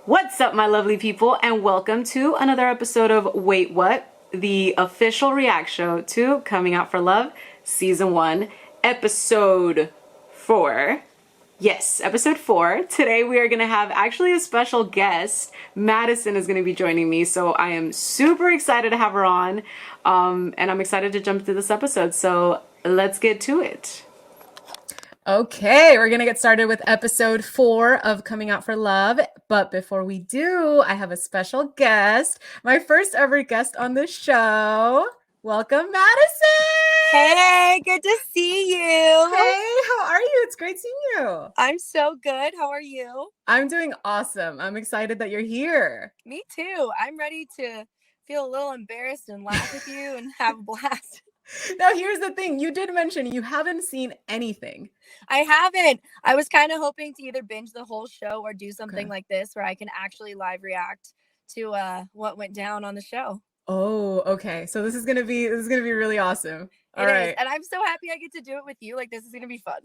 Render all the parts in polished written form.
What's up, my lovely people, and welcome to another episode of Wait What, the official react show to Coming Out for Love, Season 1, Episode 4. Yes, Episode 4. Today we are going to have actually a special guest. Madison is going to be joining me, so I am super excited to have her on, and I'm excited to jump into this episode, so let's get to it. Okay, we're going to get started with episode 4 of Coming Out for Love. But before we do, I have a special guest, my first ever guest on the show. Welcome, Madison! Hey, good to see you. Hey, how are you? It's great seeing you. I'm so good. How are you? I'm doing awesome. I'm excited that you're here. Me too. I'm ready to feel a little embarrassed and laugh with you and have a blast. Now, here's the thing. You did mention you haven't seen anything. I haven't. I was kind of hoping to either binge the whole show or do something like this where I can actually live react to what went down on the show. Oh, okay. So this is gonna be really awesome. All It right. is. And I'm so happy I get to do it with you. Like, this is gonna be fun.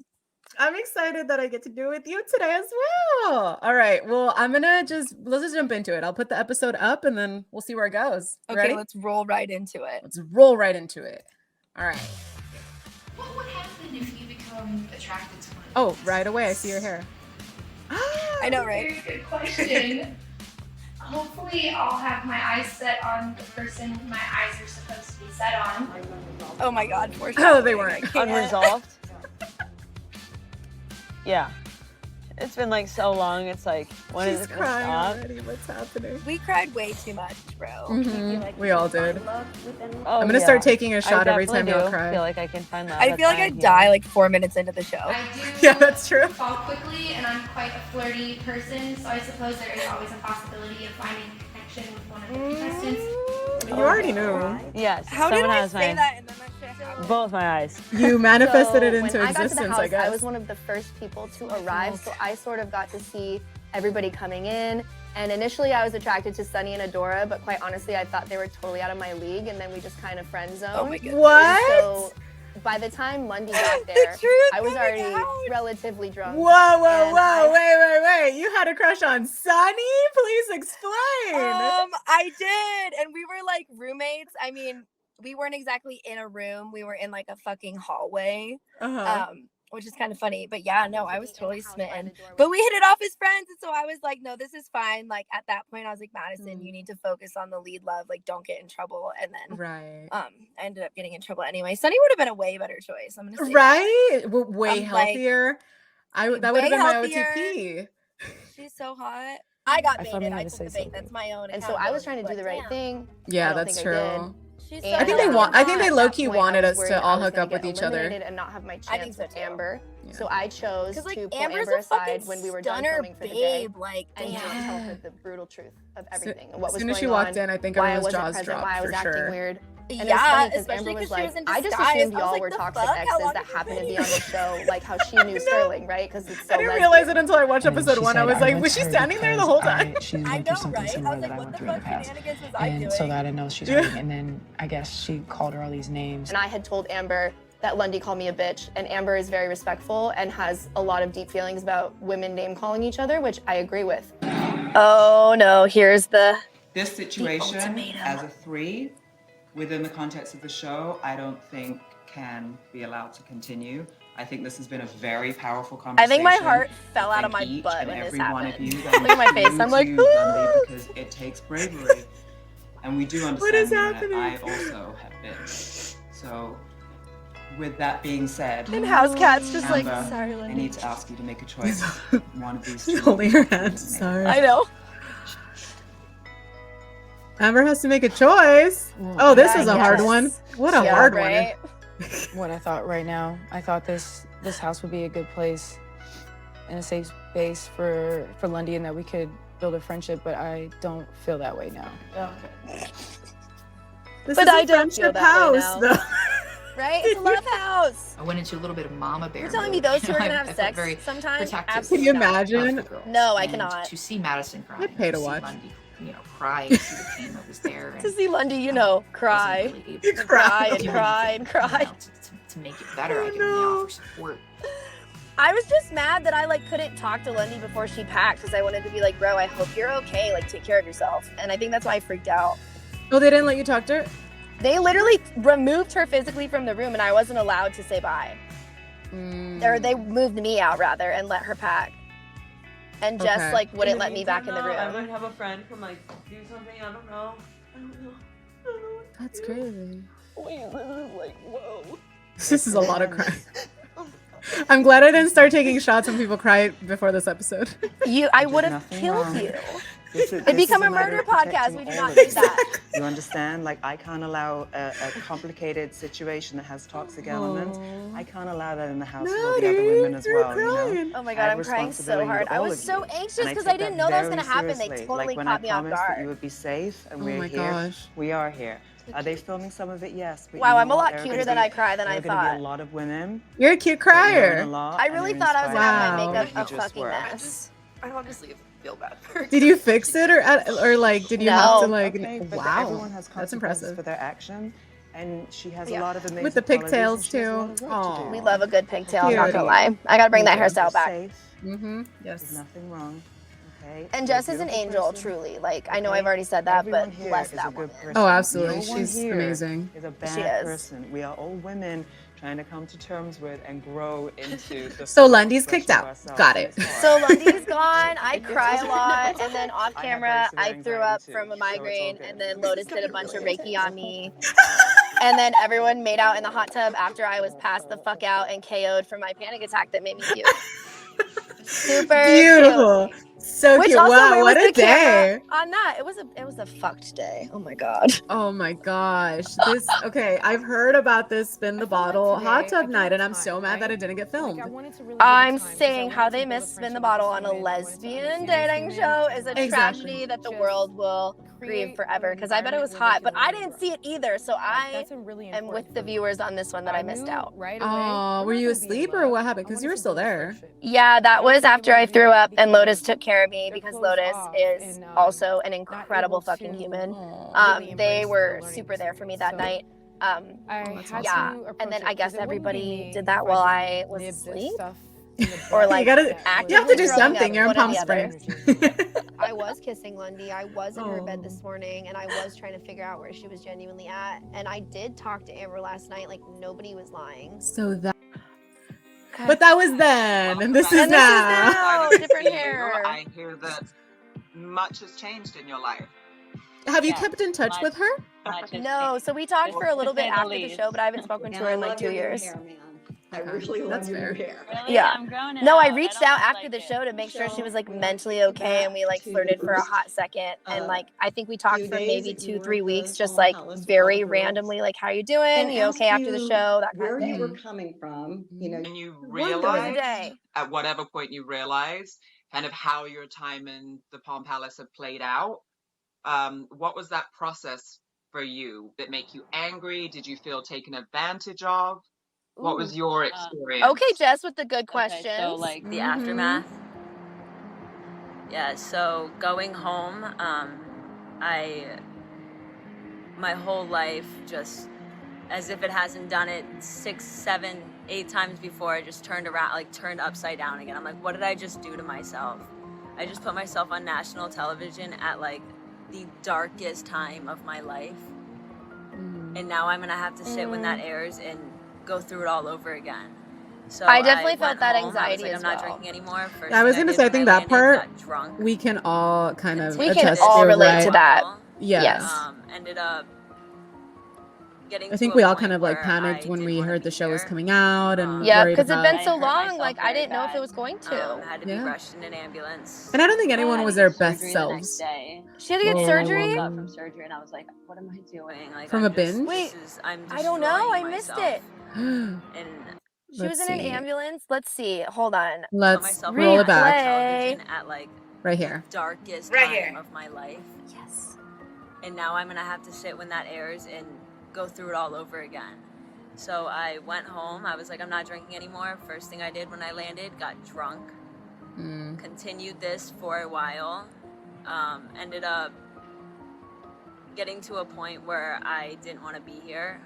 I'm excited that I get to do it with you today as well. All right. Well, let's just jump into it. I'll put the episode up and then we'll see where it goes. Okay, Ready? let's roll right into it. Let's roll right into it. All right. What would happen if you become attracted to one? Oh, right away. I see your hair. I know, right? Very good question. Hopefully, I'll have my eyes set on the person my eyes are supposed to be set on. Oh my God, for sure. Oh, they weren't. Unresolved. Yeah. It's been like so long. It's like, when is She's it gonna crying stop? already. What's happening? We cried way too much, bro. We all did. Oh, I'm gonna start taking a shot I every time definitely y'all do cry. feel like I can find that. I feel like I'd die like 4 minutes into the show. I do Yeah, that's true. fall quickly, and I'm quite a flirty person, so I suppose there is always a possibility of finding a connection with one of the contestants. You already knew. Yes. How did someone I has say my, that and then that shit happened? both my eyes. You manifested it So into when I got to the existence, house, I guess. I was one of the first people to arrive, so I sort of got to see everybody coming in. And initially I was attracted to Sunny and Adora, but quite honestly, I thought they were totally out of my league, and then we just kind of friend zoned. Oh my God. What? So by the time Lundy got there, I was already relatively drunk. Whoa, and wait. You had a crush on Sunny? Please explain. I did, and we were like roommates. I mean, we weren't exactly in a room. We were in like a fucking hallway, which is kind of funny. But yeah, no, I was totally smitten. But we hit it off as friends, and so I was like, no, this is fine. Like at that point, I was like, Madison, you need to focus on the lead love. Like, don't get in trouble. And then, Right. I ended up getting in trouble anyway. Sunny would have been a way better choice. I'm gonna say. Right? Way I'm like, healthier. That would have way been my healthier. OTP. She's so hot. I got I thought baited. I I had to took the say bait. something. That's my own. And so I was trying to do the right thing. thing. Yeah, I don't that's think I true. She's And I think at they that low-key point, I wanted was us worried to I all was hook gonna up with get each other. eliminated and not have my I think chance so with too. Amber. Yeah. So I chose Because like to pull Amber's Amber a fucking aside when we were done stunner filming for the day babe. Like, and just damn. tell her the brutal truth of everything and what As was soon going as she walked on, in, I think why I everyone's wasn't jaws present, dropped why I was for acting sure. weird. And Yeah, it was funny because especially Amber was 'cause she like, was in I just disguise. assumed I was y'all like, were the toxic fuck? How exes long that have you happened to been be on the show, like how she knew Sterling, right? Because it's so I didn't lesbian. realize it until I watched And episode she 1. I said, was like, went was to she her standing there the because whole time? she's I been through know, something right? I similar was that like, I what went the through in the fuck past. shenanigans was I And doing? so that I know she's Yeah. hurting. And then I guess she called her all these names. And I had told Amber that Lundy called me a bitch, and Amber is very respectful and has a lot of deep feelings about women name calling each other, which I agree with. Oh no, here's the This situation ultimatum. as a 3 within the context of the show, I don't think can be allowed to continue. I think this has been a very powerful I conversation. think my heart fell out of Thank my each butt and when this every one of happened. you that Look at my face. includes I'm like, you, Lundy, "Ooh." because it takes bravery. And we do understand is that happening? I also have been. So with that being said, And House Cat's just like, Amber, sorry, I Lindy. need to ask you to make a choice. One of these two. Holding her is hand, eliminated. sorry. I know. Amber has to make a choice. Oh, this is a hard one. What a Yeah, hard right? What I thought right now, I thought this house would be a good place and a safe space for Lundy and that we could build a friendship, but I don't feel that way now. This But is a I don't feel friendship that way house, now. though. Right? It's a love house. I went into a little bit of mama bear. You're telling mode. me those two You are know, gonna I have felt sex very sometimes? protective Absolutely Can you not. imagine? of the girls. No, I And cannot. To see Madison crying, I'd pay to see watch. Lundy, cry, and see the pain that was there. To and, see Lundy, you um, know, wasn't cry. really able You to cry. do And cry anything, and cry. to make it better. Oh, I can no. only offer support. I was just mad that I like couldn't talk to Lundy before she packed because I wanted to be like, bro, I hope you're okay. Like, take care of yourself. And I think that's why I freaked out. Oh, they didn't let you talk to her? They literally removed her physically from the room and I wasn't allowed to say bye. Or they moved me out rather and let her pack. And Jess like wouldn't let me back in the room. I might have a friend come like do something. I don't know. That's crazy. Wait, this is like, whoa. This is a lot of crying. I'm glad I didn't start taking shots when people cry before this episode. I would have killed wrong. you. It'd It'd become a murder podcast. We do not do that. You understand? Like, I can't allow a complicated situation that has toxic elements. I can't allow that in the house with all the other women as well, you know? Oh my God, I'm crying so hard. I was so anxious because I didn't know that was going to happen. They totally caught me off Like, when I promised that you guard. would be safe and we're here, we are here. Are they filming some of it? Yes. But Wow, you know I'm a what? lot cuter than I cry than I There are going to be thought. a lot of women. You're a cute crier. I really thought I was going to have my makeup a fucking were. mess. I honestly feel bad for her. Did you fix it or like did you have to like? Okay, but wow, everyone has that's consequences impressive. for their action, and she has Yeah. a lot of amazing With the qualities, pigtails and she has a lot too. of work to Aw. do. We love a good pigtail, I'm not Cute. gonna lie. I gotta bring that hairstyle back. Safe. Mm-hmm. There's Yes. nothing wrong. Okay. And You're a Jess is an beautiful angel, person. truly. Like, I know Okay? I've already said that, Everyone but here bless is a that good woman. person. Oh, absolutely. No one She's here amazing. is a She bad is. person. We are all women trying to come to terms with and grow into the So full Lundy's expression kicked of out. ourselves, Got and it. it's hard. So Lundy's gone. I cry a lot, and then off I have camera, very I severe threw anxiety up too, from a so it's all migraine, good. and then Lotus did a bunch of Reiki on me. And then everyone made out in the hot tub after I was passed the fuck out and KO'd from my panic attack that made me puke. Super Beautiful. cute. So Which cute. also, Wow, where what was a the camera day. on that? It was a fucked day. Oh my God. Oh my gosh. This okay, I've heard about this spin the bottle hot tub night and I'm so mad that it didn't get filmed. I'm saying how they missed Spin the Bottle on a lesbian dating show is a Exactly. tragedy that the world will grieve forever. Because I bet it was hot, but I didn't see it either. So I am with the viewers on this one that I missed out. Oh, were you asleep or what happened? Because you were still there. Yeah, that was after I threw up and Lotus took care of me because Lotus is also an incredible fucking human. They were super there for me that night. Yeah, and then I guess everybody did that while I was asleep. Or like you have to actively do throwing something. up, You're in one or Palm the other. Springs. I was kissing Lundy. I was in her bed this morning, and I was trying to figure out where she was genuinely at. And I did talk to Amber last night. Like, nobody was lying. So that but that was then and this is And now. this is now. Different hair. I hear that much has changed in your life. Have you kept in touch with her? No, so we talked for a little bit after the show, but I haven't spoken to her in like 2 years. I really love your hair. Really? Yeah. No, I reached out after the show to make sure she was like mentally okay, and we like flirted for a hot second, and like I think we talked for maybe 2-3 weeks, just like very randomly, like, how you doing? You okay after the show? That kind where of thing. you were coming from, you know. And you There was a realize, day. at whatever point you realize, kind of how your time in the Palm Palace had played out. What was that process for you? Did it make you angry? Did you feel taken advantage of? What was your experience? Okay, Jess, with the good questions. Okay, so like the aftermath. Yeah, so going home, my whole life just, as if it hasn't done it 6, 7, 8 times before, I just turned around, like turned upside down again. I'm like, what did I just do to myself? I just put myself on national television at like the darkest time of my life. And now I'm gonna have to sit when that airs and go through it all over again. So I definitely felt went that home, I was anxiety like, as I'm not well. drinking anymore. First I was thing gonna did say, I when think landed, that part got drunk. we can all kind of We can attest all to, relate right? to that. Yes. Yes. Ended up getting I think to we a all point kind of like where panicked I when didn't we wanna heard the be show was here. coming out and Yeah, worried because it's about been so hurt long. myself Like, I very didn't know if it bad. was going to. Had to be Yeah. rushed in an ambulance. And I don't think anyone was their best Surgery the next selves. day. She had to get Whoa. surgery? I woke up from surgery and I was like, what am I doing? Like, From I'm a just- binge? Wait, this is- I'm I don't know. I destroying missed myself. it. And She was Let's in an see. ambulance. Let's see. Hold on. put Let's myself roll on it back. television at like Right here. darkest Right time here. of my life. Yes. And now I'm gonna have to sit when that airs and go through it all over again. So I went home. I was like, I'm not drinking anymore. First thing I did when I landed, got drunk. Continued this for a while. Ended up getting to a point where I didn't want to be here.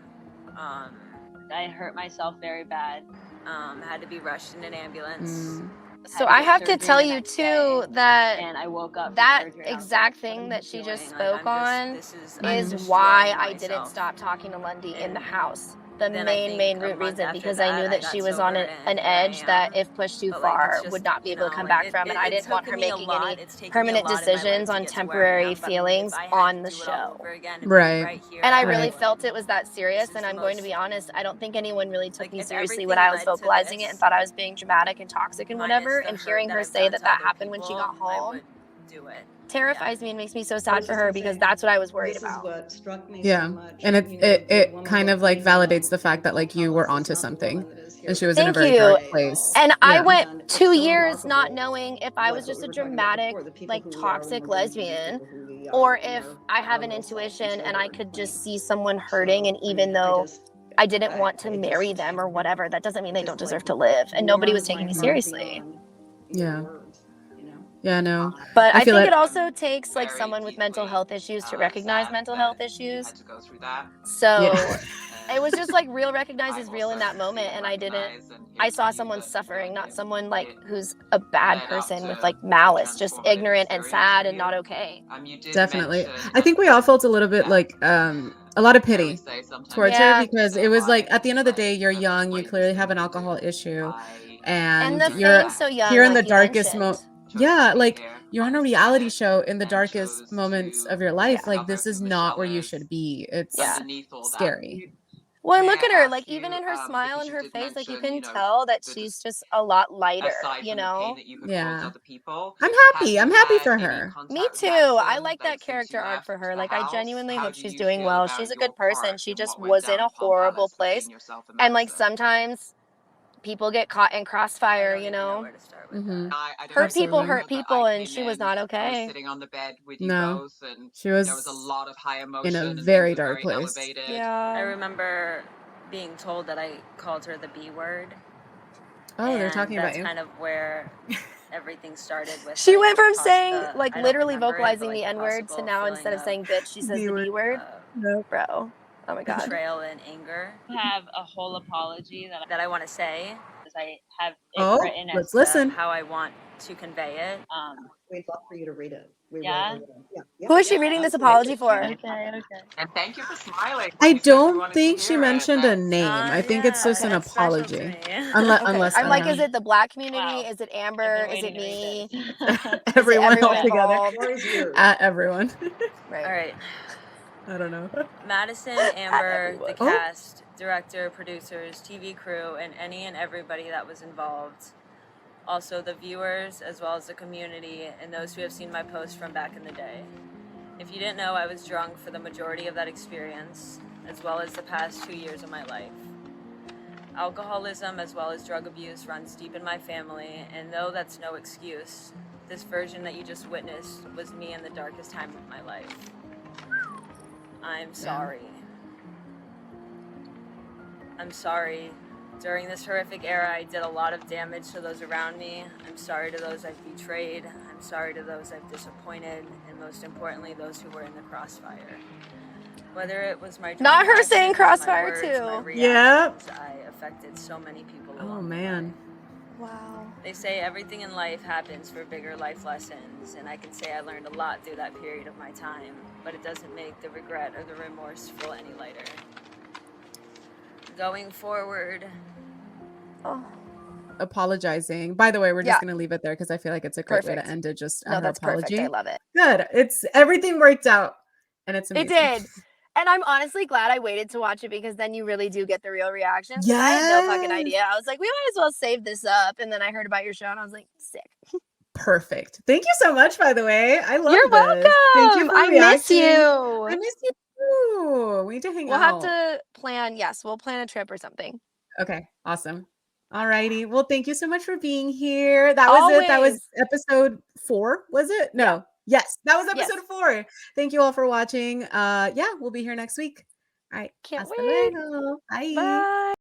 I hurt myself very bad. Had to be rushed in an ambulance. So I have to tell you next too day, that and I woke up from that surgery and I was exact like, thing what am that I she just doing? Like, spoke on this is is why destroying I didn't myself. stop talking to Lundy in the And house. The then I main think a root month reason, after because I knew that, that I she got was on sober, an and here I edge that am. if pushed too But, like, it's far just, would not be you able to know, come like, back from, and I didn't want her took me a making lot. any It's taken me a permanent lot in my life decisions to on get to where I temporary am, but if feelings I had on to the do it all show. over again and Right. be right here, And I would. really felt it was that serious, This is and the I'm going to most- be honest, I don't think anyone really took Like, me if seriously when everything I was led to vocalizing it and this, thought I was being dramatic and toxic and minus whatever, the and hurt hearing that her I've say done that to that other happened when she people, got I home would do it. terrifies me and makes me so I sad was for just her gonna because say, that's what I was worried this about. is what struck me Yeah. so much. And you know, the it woman kind that of like came along validates the fact that from like you were Palace is onto not the something. woman that is here And she was in a Thank very you. dark place. And I Yeah. went And it's 2 so years not remarkable knowing if I was what just we a were talking about dramatic, before, the people like who we are toxic when we're dating these lesbian, people who we or are in if our I have an real selves, intuition and sober I and could clean. just see someone hurting, and So, I even mean, though I didn't want to marry just them or whatever, that doesn't mean they don't just deserve like to live. And nobody was warmed taking my me heart seriously. beyond Yeah. words, you know. Yeah, no. But I I feel think it. it also takes like Very someone with mental deeply, health issues to recognize sad mental that health you issues. had to go through that. So And it was just like real recognize I is real in that also moment, feel and I didn't. recognized and hear I from saw you someone that, suffering, not it- someone like it who's a bad led up person with to like a malice, just transformative ignorant and experience sad for and you. not okay. You did Definitely. mention, I think we all felt a little bit yeah, like a lot of I always pity say sometimes towards you her Yeah. need to because stay it was like alive, at the end of the but day, you're that's young, the you bravest clearly thing have an you can alcohol do. issue, I And and the respect you're fame that. so young, here in like the you darkest mentioned. Chose yeah, to be like here you're on a understood reality it show in the and darkest chose moments to of your life. Yeah. Like this discover is who not where Michelle you is should be. It's Yeah. underneath all that. scary. Well, and May look I at her, ask like even you, in her smile because and you her did face, like you mention, can you know, tell that the she's just a lot lighter, aside you from the pain know? that you could cause Yeah. other people, I'm have happy. you I'm happy had for any her. contact Me with too. I Madison, like that since character you arc for left her. the Like I house? genuinely How hope do she's you doing feel well. about She's a your good person. part She in just what went was in down a at Palm horrible Palace between place. yourself and And like Madison? sometimes people get caught in I crossfire, don't you even know know? where to start with Mm-hmm. that. I don't Hurt people remember Absolutely. hurt that I people, and came she was in, not I was okay. sitting on the bed with you No. both, and She there was a was lot of high in emotion a and very things were dark very place. elevated. I Yeah. remember being told that I called her the B word, Oh, they're and talking about that's you. kind of where everything started with She like went from the saying like I don't literally remember it, but vocalizing like the the N-word to possible now feeling instead of of saying bitch, she says the B-word. B word. Nope. Bro. Oh my god. betrayal and anger. I have a whole apology that I want to say, because I have it Oh, written as let's to listen. how I want to convey it. We'd love for you to read it. We Yeah? really would. Yeah. Who is she reading this apology for? Okay. And thank you for smiling I when you said you don't wanted think to she hear it. mentioned a That's name. I think it's Yeah, just an that's special to apology. me. Unless, Okay. unless I'm like, yeah. is it the black community? Wow. Is it I've Amber? been Is it waiting to read me? this. Is it everyone everyone all together? involved? Floor is yours. At everyone. Right. All right. I don't know. Madison, Amber, the everyone. Oh. cast, director, producers, TV crew, and any and everybody that was involved. Also the viewers, as well as the community, and those who have seen my posts from back in the day. If you didn't know, I was drunk for the majority of that experience, as well as the past 2 years of my life. Alcoholism, as well as drug abuse, runs deep in my family, and though that's no excuse, this version that you just witnessed was me in the darkest time of my life. I'm sorry. I'm sorry. During this horrific era, I did a lot of damage to those around me. I'm sorry to those I've betrayed. I'm sorry to those I've disappointed. And most importantly, those who were in the crossfire. Whether it was my Not her drunk saying actions, my crossfire words, too. my Yep. reactions, I affected so many people Oh along the man. way. Wow. They say everything in life happens for bigger life lessons, and I can say I learned a lot through that period of my time, but it doesn't make the regret or the remorse feel any lighter. Going forward, Apologizing. By the way, we're just Yeah. gonna leave it there because I feel like it's a great way Perfect. to end it. Just No, her that's apology. perfect. I love it. Good. It's everything worked out, and it's It amazing. did. And I'm honestly glad I waited to watch it because then you really do get the real reactions. 'Cause I had no fucking Yes. idea. I was like, we might as well save this up. And then I heard about your show and I was like, sick. Perfect. Thank you so much. By the way, I love You're this. welcome. Thank you for I miss reacting. you. I miss you too. We need to hang We'll have out. to plan. Yes, we'll plan a trip or something. Okay, awesome. All righty. Well, thank you so much for being here. That was it. That was Always. episode 4, was it? No. Yeah. Yes, that was Yes. episode 4. Thank you all for watching. Yeah, we'll be here next week. All right. Can't Hasta wait. luego. Bye. Bye.